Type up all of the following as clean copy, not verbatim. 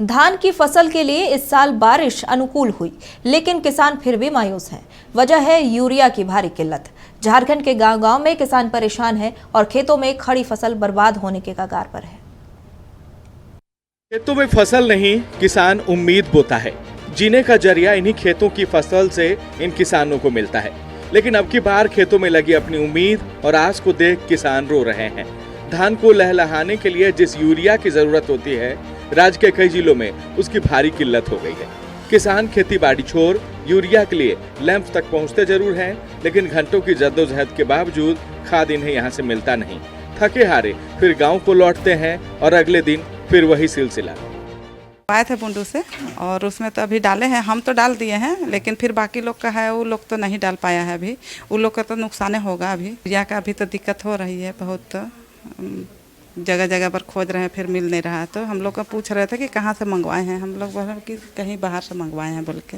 धान की फसल के लिए इस साल बारिश अनुकूल हुई, लेकिन किसान फिर भी मायूस हैं। वजह है यूरिया की भारी किल्लत। झारखंड के गांव-गांव में किसान परेशान हैं और खेतों में खड़ी फसल बर्बाद होने के कगार पर है। खेतों में फसल नहीं, किसान उम्मीद बोता है। जीने का जरिया इन्हीं खेतों की फसल से इन किसानों को मिलता है। लेकिन अब की बार खेतों में लगी अपनी उम्मीद और आस को देख किसान रो रहे हैं। धान को लहलहाने के लिए जिस यूरिया की जरूरत होती है, राज्य के कई जिलों में उसकी भारी किल्लत हो गई है। किसान खेती बाड़ी छोड़ यूरिया के लिए लैंप तक पहुंचते जरूर हैं, लेकिन घंटों की जद्दोजहद के बावजूद खाद इन्हें यहां से मिलता नहीं। थके हारे फिर गांव को लौटते हैं और अगले दिन फिर वही सिलसिला। आए थे बुंडू से और उसमें तो अभी डाले हैं, हम तो डाल दिए हैं, लेकिन फिर बाकी लोग का है, वो लोग तो नहीं डाल पाया है अभी। उन लोग का तो नुकसान होगा अभी। यूरिया का अभी तो दिक्कत हो रही है बहुत, जगह जगह पर खोज रहे हैं, फिर मिल नहीं रहा है। तो हम लोग का पूछ रहे थे कि कहाँ से मंगवाए हैं, हम लोग बोले कि कहीं बाहर से मंगवाए हैं बोल के।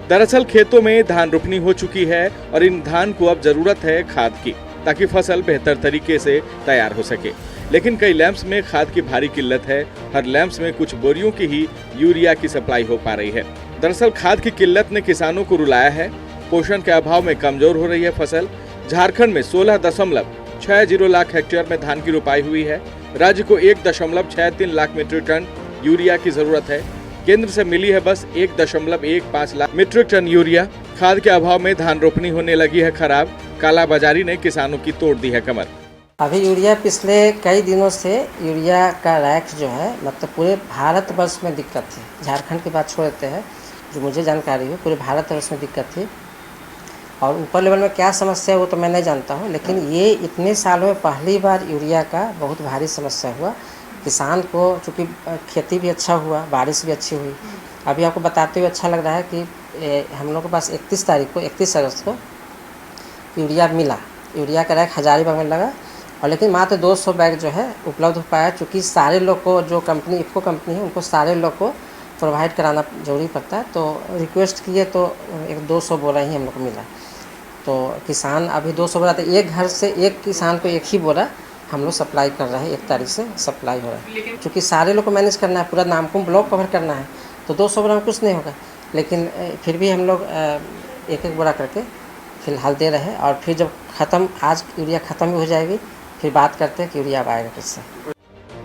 दरअसल खेतों में धान रोपनी हो चुकी है और इन धान को अब जरूरत है खाद की, ताकि फसल बेहतर तरीके से तैयार हो सके। लेकिन कई लैंप्स में खाद की भारी किल्लत है। हर लैंप्स में कुछ बोरियों की ही यूरिया की सप्लाई हो पा रही है। दरअसल खाद की किल्लत ने किसानों को रुलाया है। पोषण के अभाव में कमजोर हो रही है फसल। झारखंड में 16.60 लाख हेक्टेयर में धान की रोपाई हुई है। राज्य को 1.63 लाख मीट्रिक टन यूरिया की जरूरत है। केंद्र से मिली है बस 1.15 लाख मीट्रिक टन यूरिया। खाद के अभाव में धान रोपनी होने लगी है खराब। कालाबाजारी ने किसानों की तोड़ दी है कमर। अभी यूरिया पिछले कई दिनों से यूरिया का रैक जो है, मतलब पूरे भारतवर्ष में दिक्कत थी। झारखंड की बात छोड़ देते हैं, जो मुझे जानकारी है पूरे भारतवर्ष में दिक्कत थी। और ऊपर लेवल में क्या समस्या है वो तो मैं नहीं जानता हूँ, लेकिन ये इतने सालों में पहली बार यूरिया का बहुत भारी समस्या हुआ। किसान को चूँकि खेती भी अच्छा हुआ, बारिश भी अच्छी हुई। अभी आपको बताते हुए अच्छा लग रहा है कि हम लोग के पास 31 अगस्त को यूरिया मिला। यूरिया का रैक हजारीबाग में लगा और लेकिन मात्र 200 बैग जो है उपलब्ध हो पाया, चूँकि सारे लोग को, जो कंपनी इफको कंपनी है, उनको सारे लोग को प्रोवाइड कराना जरूरी पड़ता है। तो रिक्वेस्ट किए तो एक 200 बोरा ही हम लोग को मिला। तो किसान अभी 200 बोरा, तो एक घर से एक किसान को एक ही बोरा हम लोग सप्लाई कर रहे हैं। 1 तारीख से सप्लाई हो रहा है, क्योंकि सारे लोग को मैनेज करना है, पूरा नामकुम ब्लॉक कवर करना है। तो 200 बोरा में कुछ नहीं होगा, लेकिन फिर भी हम लोग एक बोरा करके फिलहाल दे रहे हैं। और फिर जब ख़त्म, आज यूरिया ख़त्म हो जाएगी, फिर बात करते हैं कि यूरिया आएगा किससे।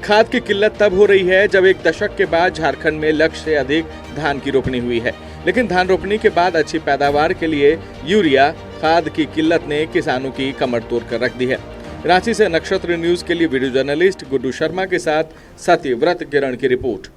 खाद की किल्लत तब हो रही है जब 1 दशक के बाद झारखंड में लक्ष्य से अधिक धान की रोपनी हुई है। लेकिन धान रोपनी के बाद अच्छी पैदावार के लिए यूरिया खाद की किल्लत ने किसानों की कमर तोड़ कर रख दी है। रांची से नक्षत्र न्यूज के लिए वीडियो जर्नलिस्ट गुड्डू शर्मा के साथ सत्यव्रत किरण की रिपोर्ट।